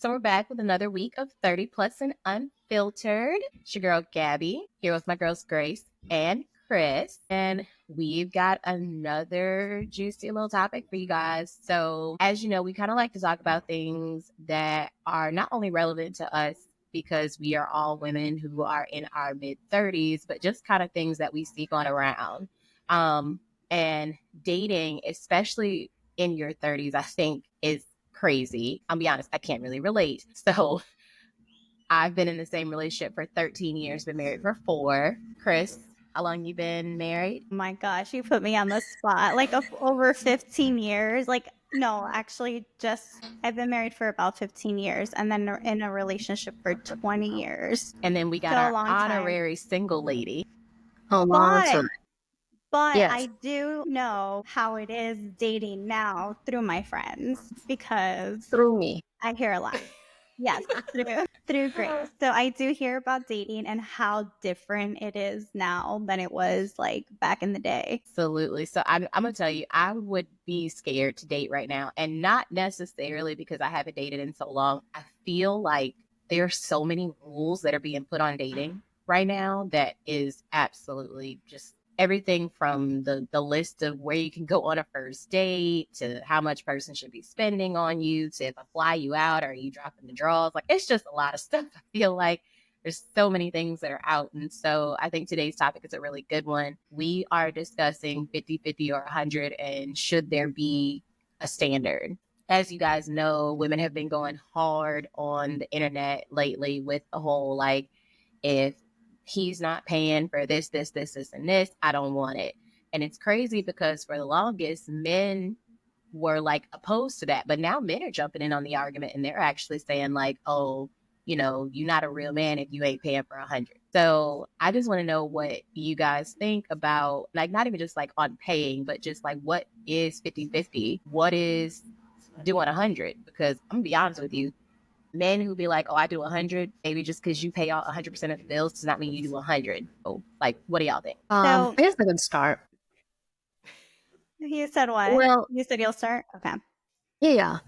So we're back with another week of 30 Plus and Unfiltered. It's your girl Gabby, here with my girls Grace and Chris. And we've got another juicy little topic for you guys. So as you know, we kind of like to talk about things that are not only relevant to us because we are all women who are in our mid 30s, but just kind of things that we see going around. And dating, especially in your 30s, I think is crazy. I'll be honest, I can't really relate. So I've been in the same relationship for 13 years, been married for 4. Chris, how long you been married? Oh my gosh, you put me on the spot. Like over 15 years. Like, no, actually, just I've been married for about 15 years and then in a relationship for 20 years. And then we got So a our long time. honorary single lady. A long But, time. but Yes. I do know how it is dating now through my friends because Through me. I hear a lot. Yes, through Grace. So I do hear about dating and how different it is now than it was like back in the day. Absolutely. So I'm going to tell you, I would be scared to date right now. And not necessarily because I haven't dated in so long. I feel like there are so many rules that are being put on dating right now that is absolutely just everything from the list of where you can go on a first date to how much person should be spending on you to if I fly you out or are you dropping the draws. Like it's just a lot of stuff. I feel like there's so many things that are out. And so I think today's topic is a really good one. We are discussing 50-50 or 100 and should there be a standard? As you guys know, women have been going hard on the internet lately with the whole like, if he's not paying for this, and this, I don't want it. And it's crazy because for the longest, men were like opposed to that. But now men are jumping in on the argument and they're actually saying, like, oh, you're not a real man if you ain't paying for 100. So I just want to know what you guys think about, like, not even just like on paying, but just like what is 50-50? What is doing 100? Because I'm gonna be honest with you, men who be like, oh, I do 100, maybe just because you pay all 100% of the bills does not mean you do 100. Oh, like, what do y'all think? So I guess I can start. you said what? Well, You said you'll start? Okay. yeah.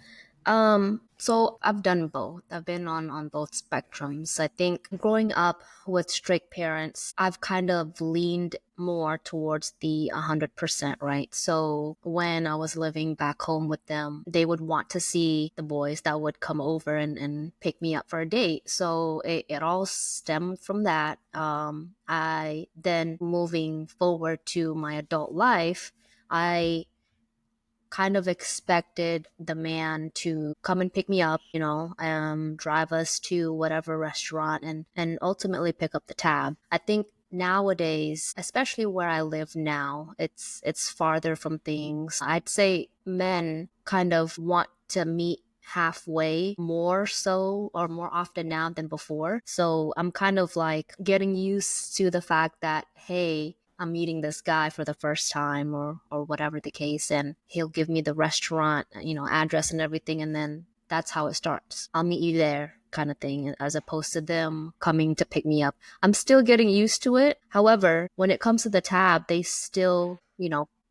So I've done both. I've been on both spectrums. I think growing up with strict parents, I've kind of leaned more towards the 100%, right? So when I was living back home with them, they would want to see the boys that would come over and pick me up for a date. So it all stemmed from that. I then moving forward to my adult life, I kind of expected the man to come and pick me up, drive us to whatever restaurant and ultimately pick up the tab. I think nowadays, especially where I live now, it's farther from things. I'd say men kind of want to meet halfway more so or more often now than before. So I'm kind of like getting used to the fact that, hey, I'm meeting this guy for the first time or whatever the case, and he'll give me the restaurant, address and everything, and then that's how it starts. I'll meet you there kind of thing, as opposed to them coming to pick me up. I'm still getting used to it. However, when it comes to the tab, they still,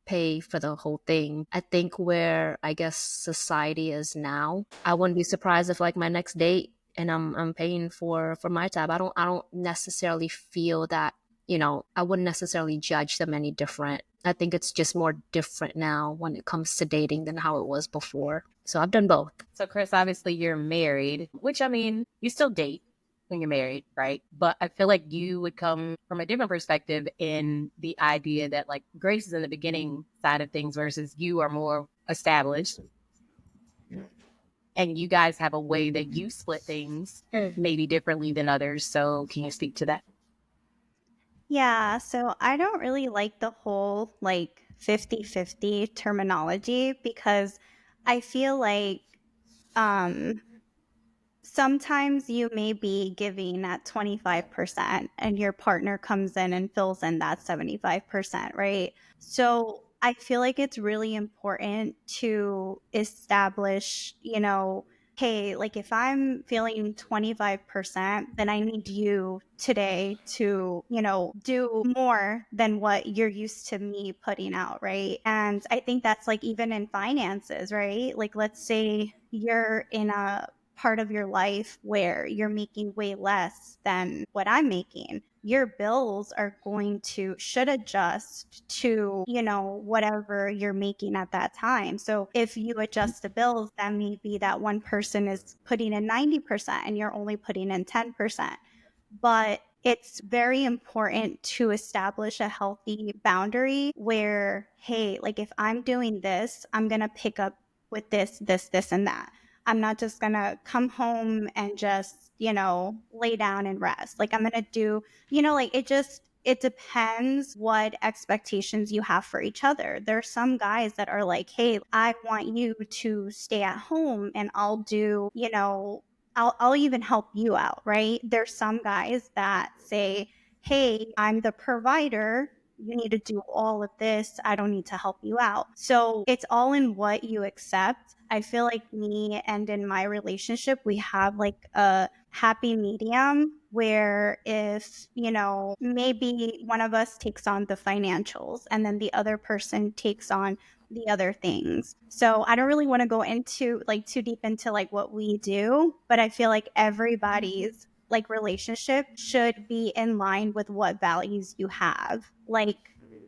pay for the whole thing. I think where I guess society is now, I wouldn't be surprised if like my next date and I'm paying for my tab. I don't necessarily feel that, I wouldn't necessarily judge them any different. I think it's just more different now when it comes to dating than how it was before. So I've done both. So, Chris, obviously you're married, which I mean, you still date when you're married, right? But I feel like you would come from a different perspective in the idea that like Grace is in the beginning side of things versus you are more established and you guys have a way that you split things maybe differently than others. So, can you speak to that? Yeah, so I don't really like the whole like 50-50 terminology because I feel like um sometimes you may be giving at 25% and your partner comes in and fills in that 75%, right? So I feel like it's really important to establish, hey, like if I'm feeling 25%, then I need you today to, do more than what you're used to me putting out, right? And I think that's like even in finances, right? Like let's say you're in a part of your life where you're making way less than what I'm making, your bills are going to should adjust to, whatever you're making at that time. So if you adjust the bills, that may be that one person is putting in 90% and you're only putting in 10%. But it's very important to establish a healthy boundary where, hey, like if I'm doing this, I'm going to pick up with this, and that. I'm not just going to come home and just, lay down and rest. Like I'm going to do, like it depends what expectations you have for each other. There are some guys that are like, hey, I want you to stay at home and I'll do, I'll even help you out, right? There's some guys that say, hey, I'm the provider. You need to do all of this. I don't need to help you out. So it's all in what you accept. I feel like me and in my relationship, we have like a happy medium where if, maybe one of us takes on the financials and then the other person takes on the other things. So I don't really want to go into like too deep into like what we do, but I feel like everybody's like relationship should be in line with what values you have. Like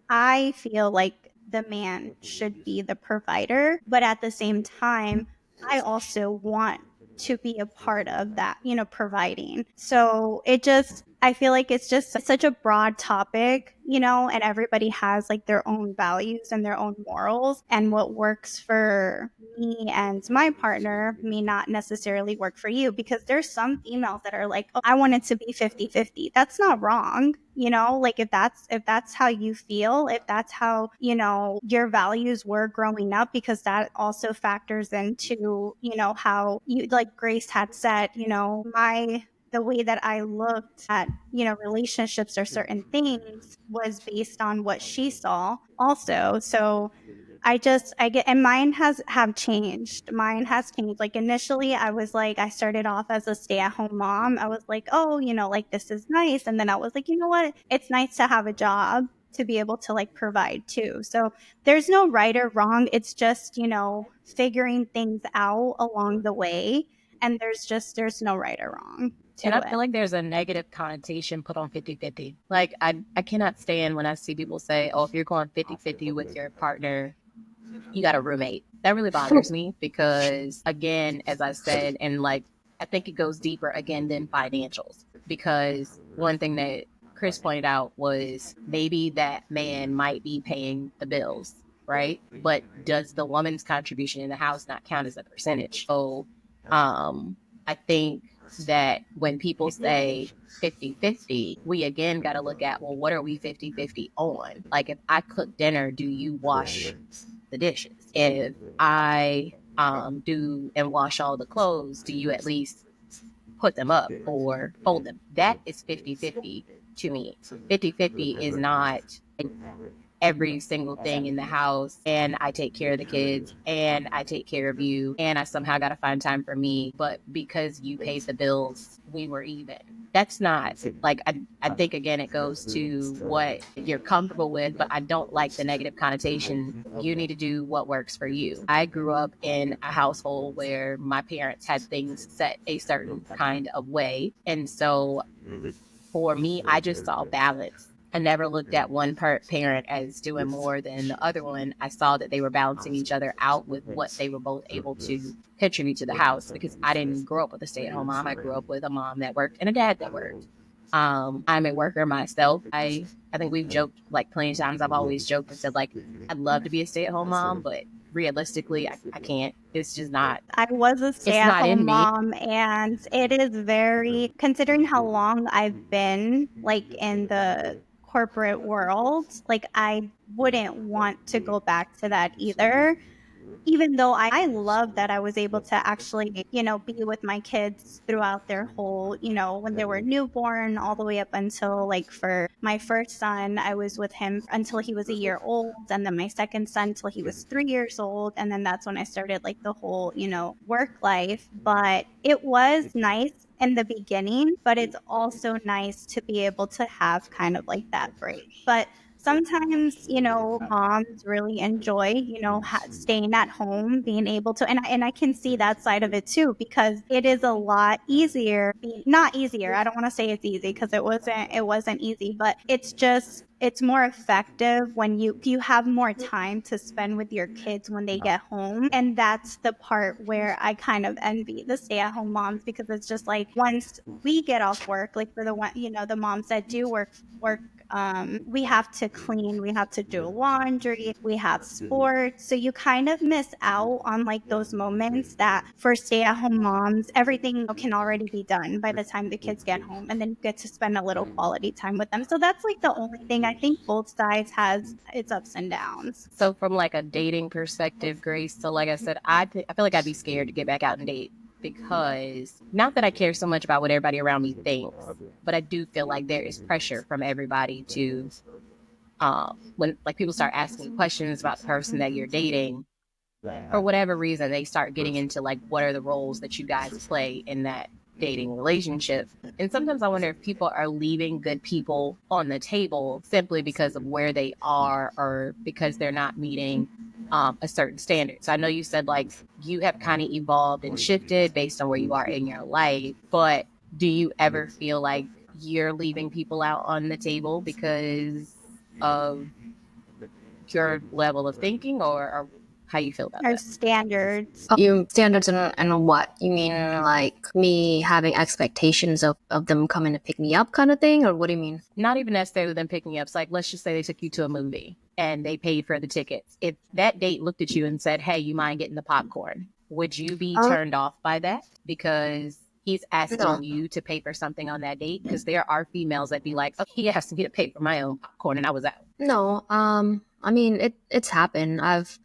I feel like the man should be the provider, but at the same time, I also want to be a part of that, providing. So I feel like it's just such a broad topic, and everybody has like their own values and their own morals. And what works for me and my partner may not necessarily work for you, because there's some females that are like, oh, I want it to be 50-50. That's not wrong. Like if that's how you feel, if that's how, your values were growing up, because that also factors into, how you, like Grace had said, the way that I looked at, relationships or certain things was based on what she saw also. So I get, and mine have changed. Mine has changed. Like initially I was like, I started off as a stay-at-home mom. I was like, oh, like this is nice. And then I was like, you know what? It's nice to have a job to be able to like provide too. So there's no right or wrong. It's just, figuring things out along the way. And there's no right or wrong to And I it. feel like there's a negative connotation put on 50-50. Like I cannot stand when I see people say, oh, if you're going 50-50 with your partner, you got a roommate. That really bothers me because, again, as I said, and like I think it goes deeper again than financials, because one thing that Chris pointed out was maybe that man might be paying the bills, right? But does the woman's contribution in the house not count as a percentage? So I think that when people say 50-50, we again got to look at, well, what are we 50-50 on? Like if I cook dinner, do you wash the dishes? If I do and wash all the clothes, do you at least put them up or fold them? That is 50-50 to me. 50-50 is not every single thing in the house and I take care of the kids and I take care of you and I somehow got to find time for me, but because you paid the bills, we were even. That's not like, I think again, it goes to what you're comfortable with, but I don't like the negative connotation. You need to do what works for you. I grew up in a household where my parents had things set a certain kind of way. And so for me, I just saw balance. I never looked at one parent as doing more than the other one. I saw that they were balancing each other out with what they were both able to contribute to the house, because I didn't grow up with a stay-at-home mom. I grew up with a mom that worked and a dad that worked. I'm a worker myself. I think we've joked like plenty of times. I've always joked and said like, I'd love to be a stay-at-home mom, but realistically, I can't. It's just not. I was a It's not in stay-at-home me. mom, and it is very, considering how long I've been like in the corporate world, like I wouldn't want to go back to that either. Even though I love that I was able to actually, be with my kids throughout their whole, when they were newborn, all the way up until like for my first son, I was with him until he was a year old. And then my second son till he was 3 years old. And then that's when I started like the whole, work life. But it was nice in the beginning, but it's also nice to be able to have kind of like that break. But sometimes, moms really enjoy, staying at home, being able to, and I can see that side of it too, because it is a lot easier, not easier. I don't want to say it's easy because it wasn't easy, but it's more effective when you have more time to spend with your kids when they get home. And that's the part where I kind of envy the stay-at-home moms, because it's just like once we get off work, like for the one, the moms that do work, we have to clean, we have to do laundry, we have sports. So you kind of miss out on like those moments that for stay at home moms, everything can already be done by the time the kids get home, and then you get to spend a little quality time with them. So that's like the only thing. I think both sides has its ups and downs. So from like a dating perspective, Grace, so like I said, I feel like I'd be scared to get back out and date, because not that I care so much about what everybody around me thinks, but I do feel like there is pressure from everybody to, when like people start asking questions about the person that you're dating, for whatever reason, they start getting into like, what are the roles that you guys play in that dating relationship? And sometimes I wonder if people are leaving good people on the table simply because of where they are, or because they're not meeting a certain standard. So I know you said like you have kind of evolved and shifted based on where you are in your life, but do you ever feel like you're leaving people out on the table because of your level of thinking, or how you feel about Our that? standards. You standards and what? You mean like me having expectations of them coming to pick me up kind of thing? Or what do you mean? Not even necessarily them picking you up. So like, let's just say they took you to a movie and they paid for the tickets. If that date looked at you and said, hey, you mind getting the popcorn? Would you be turned off by that? Because he's asking No. you to pay for something on that date? Because there are females that be like, oh, he asked me to pay for my own popcorn and I was out. No. I mean it's happened. I've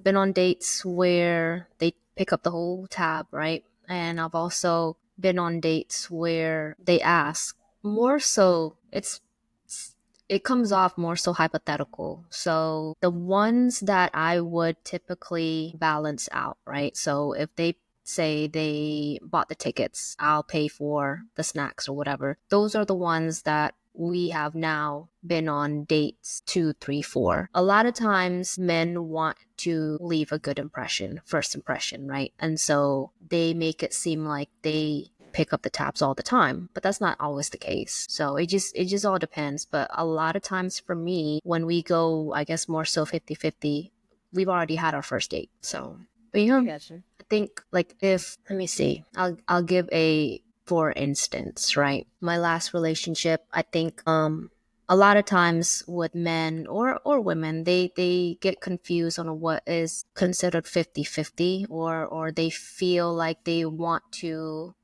been on dates where they pick up the whole tab, right? And I've also been on dates where they ask. More so, it comes off more so hypothetical. So the ones that I would typically balance out, right? So if they say they bought the tickets, I'll pay for the snacks or whatever. Those are the ones that we have now been on dates 2, 3, 4. A lot of times men want to leave a good impression, first impression, right? And so they make it seem like they pick up the tabs all the time, but that's not always the case. So it just all depends. But a lot of times for me, when we go, I guess more so 50-50, we've already had our first date. So, but I gotcha. I think like if, let me see, I'll give a, for instance, right? My last relationship, I think a lot of times with men or women, they get confused on what is considered 50-50, or they feel like they want to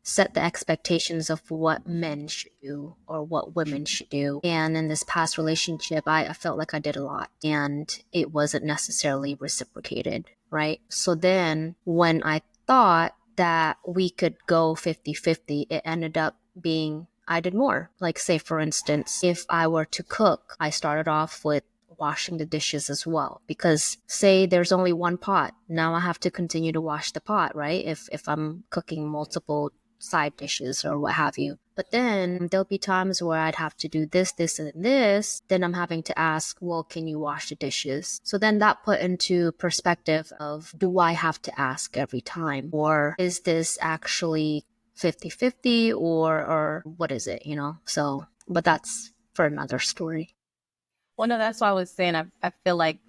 set the expectations of what men should do or what women should do. And in this past relationship, I felt like I did a lot and it wasn't necessarily reciprocated, right? So then when I thought that we could go 50-50, it ended up being I did more. Like, say, for instance, if I were to cook, I started off with washing the dishes as well, because say there's only one pot, now I have to continue to wash the pot, right? If I'm cooking multiple side dishes or what have you. But then there'll be times where I'd have to do this, this, and this. Then I'm having to ask, well, can you wash the dishes? So then that put into perspective of, do I have to ask every time? Or is this actually 50-50, or what is it, So, but that's for another story. Well, no, that's why I was saying I feel like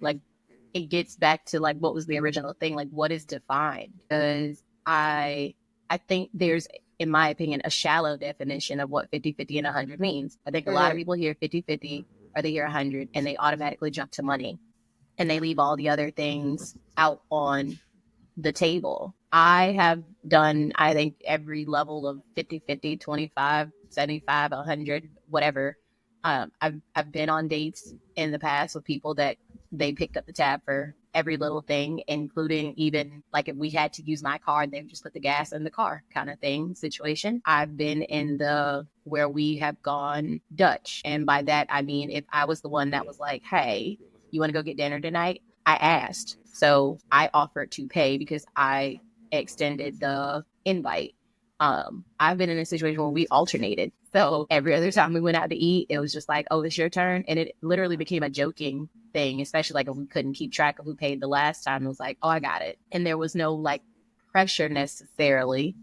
it gets back to like what was the original thing, like what is defined? Because I think there's, in my opinion, a shallow definition of what 50-50 and 100 means. I think a lot of people hear 50-50 or they hear 100 and they automatically jump to money and they leave all the other things out on the table. I have done, I think, every level of 50-50, 25, 75, 100, whatever. I've been on dates in the past with people that they picked up the tab for every little thing, including even like if we had to use my car, they would just put the gas in the car kind of thing situation. I've been in the where we have gone Dutch. And by that, I mean, if I was the one that was like, hey, you want to go get dinner tonight? I asked. So I offered to pay because I extended the invite. I've been in a situation where we alternated. So every other time we went out to eat, it was just like, oh, it's your turn. And it literally became a joking thing, especially like if we couldn't keep track of who paid the last time. It was like, oh, I got it. And there was no like pressure necessarily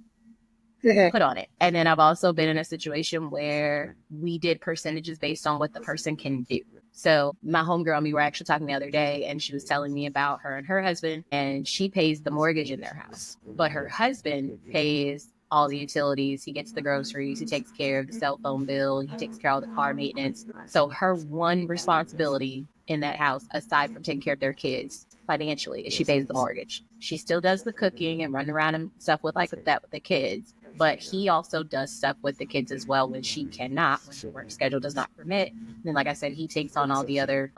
put on it. And then I've also been in a situation where we did percentages based on what the person can do. So my homegirl and me were actually talking the other day, and she was telling me about her and her husband, and she pays the mortgage in their house, but her husband pays all the utilities. He gets the groceries, he takes care of the cell phone bill, he takes care of all the car maintenance. So her one responsibility in that house, aside from taking care of their kids financially, is she pays the mortgage. She still does the cooking and running around and stuff with that with the kids. But he also does stuff with the kids as well when she cannot, when her work schedule does not permit. And then, like I said, he takes on all the other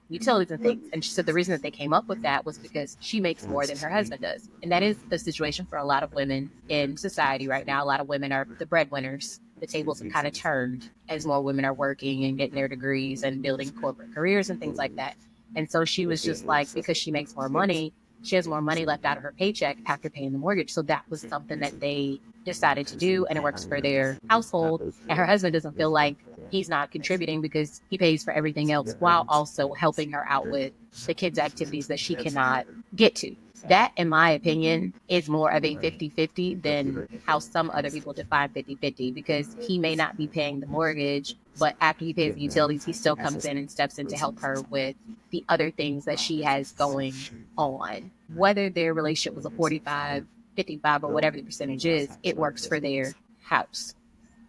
utilities and things. And she said the reason that they came up with that was because she makes more than her husband does. And that is the situation for a lot of women in society right now. A lot of women are the breadwinners. The tables have kind of turned as more women are working and getting their degrees and building corporate careers and things like that. And so she was just like, because she makes more money, she has more money left out of her paycheck after paying the mortgage. So that was something that they decided to do, and it works for their household. And her husband doesn't feel like he's not contributing because he pays for everything else while also helping her out with the kids' activities that she cannot get to. That, in my opinion, is more of a 50-50 than how some other people define 50-50, because he may not be paying the mortgage, but after he pays the utilities, he still comes in and steps in to help her with the other things that she has going on. Whether their relationship was a 45, 55, or whatever the percentage is, it works for their house.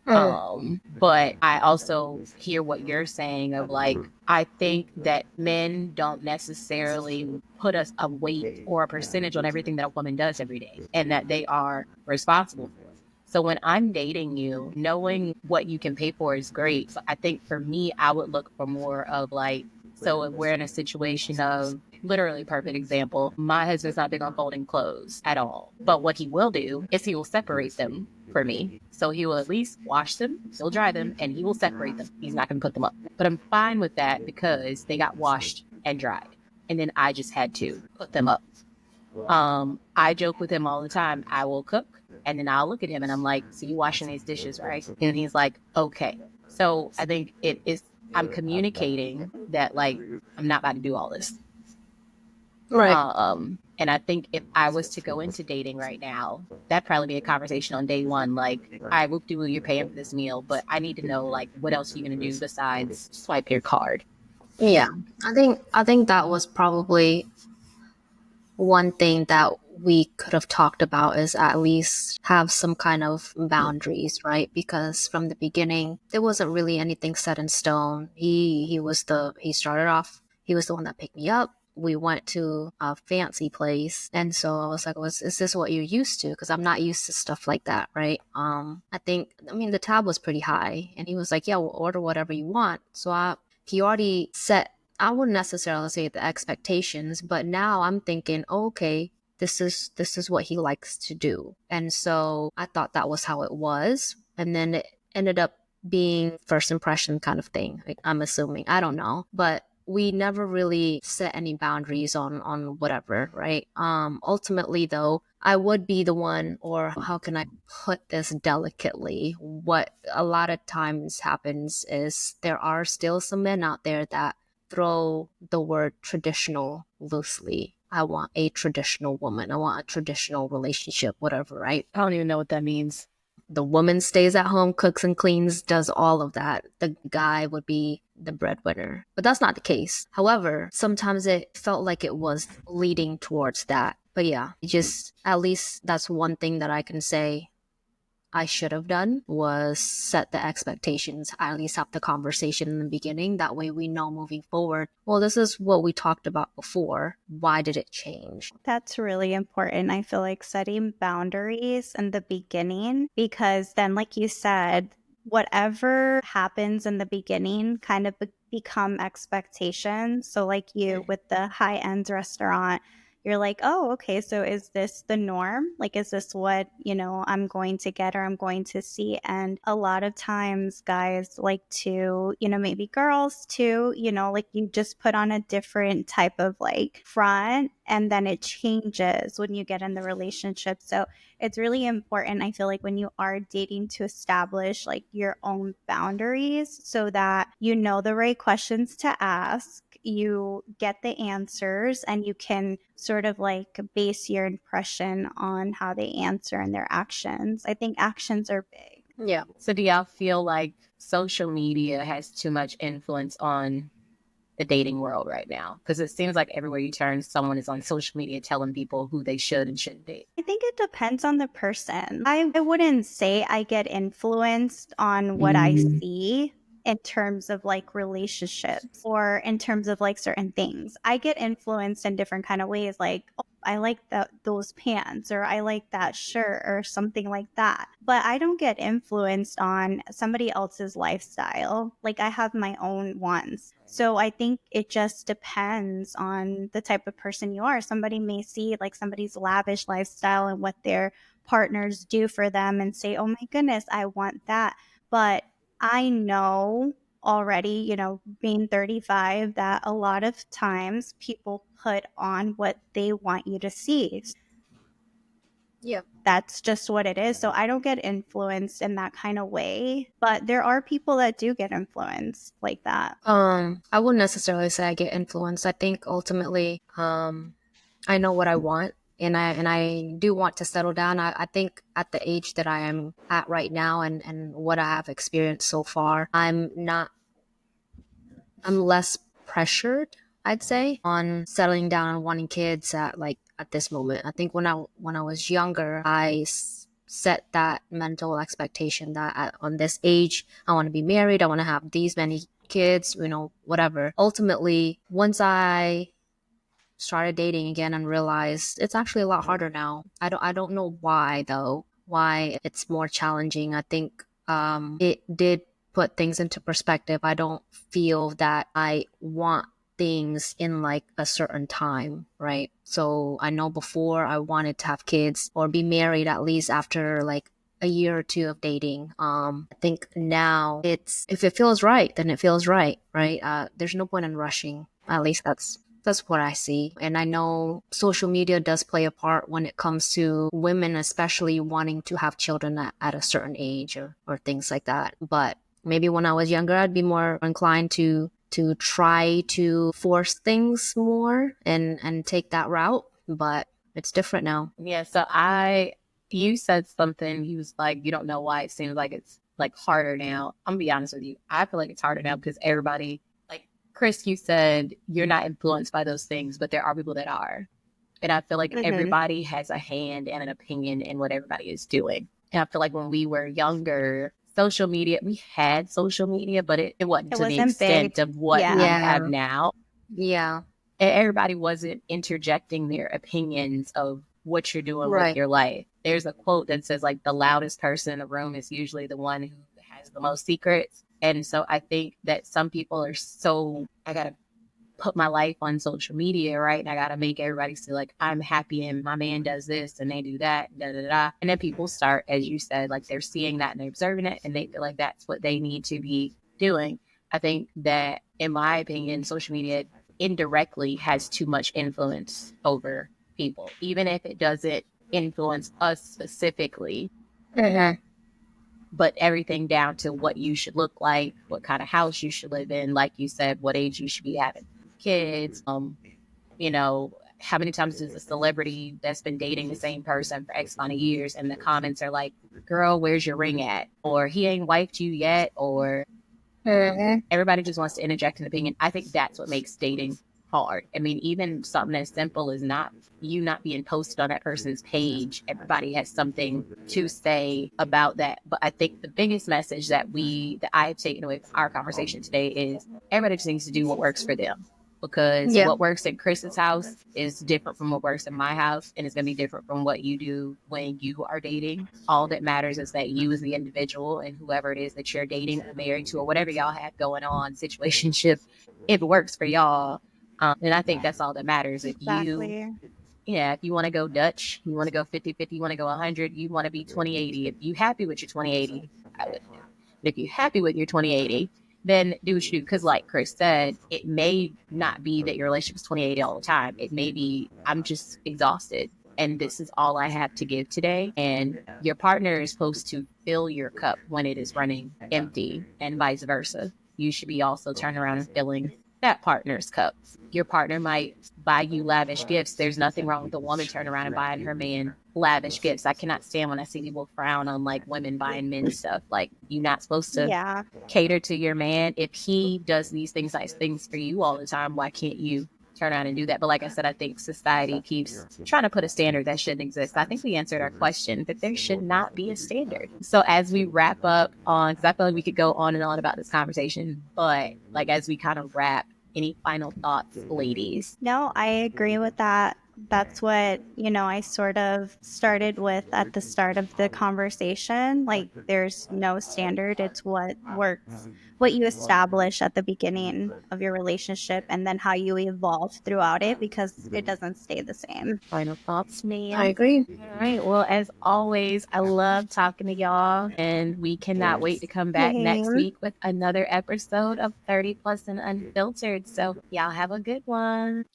But I also hear what you're saying of like, I think that men don't necessarily put a weight or a percentage on everything that a woman does every day, and that they are responsible for it. So when I'm dating you, knowing what you can pay for is great. So I think for me, I would look for more of like, so if we're in a situation of, literally perfect example, my husband's not big on folding clothes at all. But what he will do is he will separate them for me. So he will at least wash them, he'll dry them, and he will separate them. He's not going to put them up. But I'm fine with that because they got washed and dried. And then I just had to put them up. I joke with him all the time. I will cook and then I'll look at him and I'm like, so you washing these dishes, right? And he's like, okay. So I think I'm communicating that like, I'm not about to do all this. Right. And I think if I was to go into dating right now, that'd probably be a conversation on day one. Like, I will do, you're paying for this meal, but I need to know like what else are you gonna do besides swipe your card. Yeah. I think that was probably one thing that we could have talked about, is at least have some kind of boundaries, right? Because from the beginning, there wasn't really anything set in stone. He started off, he was the one that picked me up. We went to a fancy place, and so I was like, is this what you're used to? Because I'm not used to stuff like that, right? The tab was pretty high, and he was like, yeah, we'll order whatever you want. So he already set, I wouldn't necessarily say the expectations, but now I'm thinking, oh, okay, this is what he likes to do. And so I thought that was how it was. And then it ended up being first impression kind of thing. Like, I'm assuming, I don't know, but we never really set any boundaries on whatever, right? Ultimately though, I would be the one, or how can I put this delicately? What a lot of times happens is there are still some men out there that throw the word traditional loosely. I want a traditional woman. I want a traditional relationship, whatever, right? I don't even know what that means. The woman stays at home, cooks and cleans, does all of that. The guy would be the breadwinner. But that's not the case. However, sometimes it felt like it was leading towards that. But yeah, at least that's one thing that I can say I should have done, was set the expectations, at least have the conversation in the beginning. That way we know moving forward, well, this is what we talked about before. Why did it change? That's really important. I feel like setting boundaries in the beginning, because then, like you said, whatever happens in the beginning kind of become expectations. So like you with the high-end restaurant, you're like, oh, okay, so is this the norm? Like, is this what, I'm going to get or I'm going to see? And a lot of times guys like to, maybe girls too, like you just put on a different type of like front and then it changes when you get in the relationship. So it's really important, I feel like, when you are dating to establish like your own boundaries so that you know the right questions to ask, you get the answers, and you can sort of like base your impression on how they answer and their actions. I think actions are big. Yeah. So do y'all feel like social media has too much influence on the dating world right now? Because it seems like everywhere you turn, someone is on social media telling people who they should and shouldn't date. I think it depends on the person. I wouldn't say I get influenced on what I see in terms of like relationships or in terms of like certain things. I get influenced in different kind of ways, like, oh, I like those pants, or I like that shirt, or something like that. But I don't get influenced on somebody else's lifestyle. Like, I have my own ones. So I think it just depends on the type of person you are. Somebody may see like somebody's lavish lifestyle and what their partners do for them and say, oh my goodness, I want that. But I know already, being 35, that a lot of times people put on what they want you to see. Yeah. That's just what it is. So I don't get influenced in that kind of way, but there are people that do get influenced like that. I wouldn't necessarily say I get influenced. I think ultimately, I know what I want, and I do want to settle down. I think at the age that I am at right now, and what I have experienced so far, I'm less pressured, I'd say, on settling down and wanting kids at this moment. I think when I was younger, I set that mental expectation that on this age, I want to be married, I want to have these many kids, whatever. Ultimately, once I started dating again and realized it's actually a lot harder now. I don't know why though. Why it's more challenging. I think it did put things into perspective. I don't feel that I want things in like a certain time, right? So I know before I wanted to have kids or be married at least after like a year or two of dating. I think now it's, if it feels right, then it feels right? There's no point in rushing. At least that's what I see. And I know social media does play a part when it comes to women, especially wanting to have children at a certain age or things like that. But maybe when I was younger, I'd be more inclined to try to force things more and take that route. But it's different now. Yeah, so you said something, you was like, you don't know why it seems like it's like harder now. I'm gonna be honest with you. I feel like it's harder now because everybody, like Chris, you said you're not influenced by those things, but there are people that are. And I feel like everybody has a hand and an opinion in what everybody is doing. And I feel like when we were younger, social media, we had social media, but it wasn't to the extent big. of what we have now. Yeah. And everybody wasn't interjecting their opinions of what you're doing with your life. There's a quote that says like the loudest person in the room is usually the one who has the most secrets. And so I think that some people are I got to put my life on social media, right? And I got to make everybody see like I'm happy and my man does this and they do that, da da da. And then people start, as you said, like they're seeing that and they're observing it and they feel like that's what they need to be doing. I think that, in my opinion, social media indirectly has too much influence over people, even if it doesn't influence us specifically. But everything down to what you should look like, what kind of house you should live in, like you said, what age you should be having kids, how many times is a celebrity that's been dating the same person for X amount of years and the comments are like, girl, where's your ring at? Or he ain't wiped you yet, or everybody just wants to interject an opinion. I think that's what makes dating hard. I mean, even something as simple as not being posted on that person's page. Everybody has something to say about that. But I think the biggest message that I've taken away from our conversation today is everybody just needs to do what works for them. Because what works in Chris's house is different from what works in my house, and it's going to be different from what you do when you are dating. All that matters is that you as the individual and whoever it is that you're dating or married to or whatever y'all have going on, situationship, if it works for y'all. And I think that's all that matters. If you Yeah, if you want to go Dutch, you want to go 50-50, you want to go 100, you want to be 20-80. If you happy with your 20-80, I would. But if you're happy with your 20-80, then do what you do. Because, like Chris said, it may not be that your relationship is 20-80 all the time. It may be, I'm just exhausted and this is all I have to give today. And your partner is supposed to fill your cup when it is running empty, and vice versa. You should be also turning around and filling that partner's cup. Your partner might buy you lavish gifts. There's nothing wrong with a woman turning around and buying her man lavish gifts. I cannot stand when I see people frown on like women buying men stuff. Like, you're not supposed to Yeah. cater to your man. If he does these things, nice things for you all the time, why can't you turn around and do that? But like I said, I think society keeps trying to put a standard that shouldn't exist. I think we answered our question that there should not be a standard. So as we wrap up on, because I feel like we could go on and on about this conversation, but like as we kind of wrap, any final thoughts, ladies? No, I agree with that. That's what, I sort of started with at the start of the conversation. Like, there's no standard. It's what works, what you establish at the beginning of your relationship, and then how you evolve throughout it, because it doesn't stay the same. Final thoughts, ma'am? I agree. All right. Well, as always, I love talking to y'all, and we cannot wait to come back next Same. week with another episode of 30 Plus and Unfiltered. So y'all have a good one.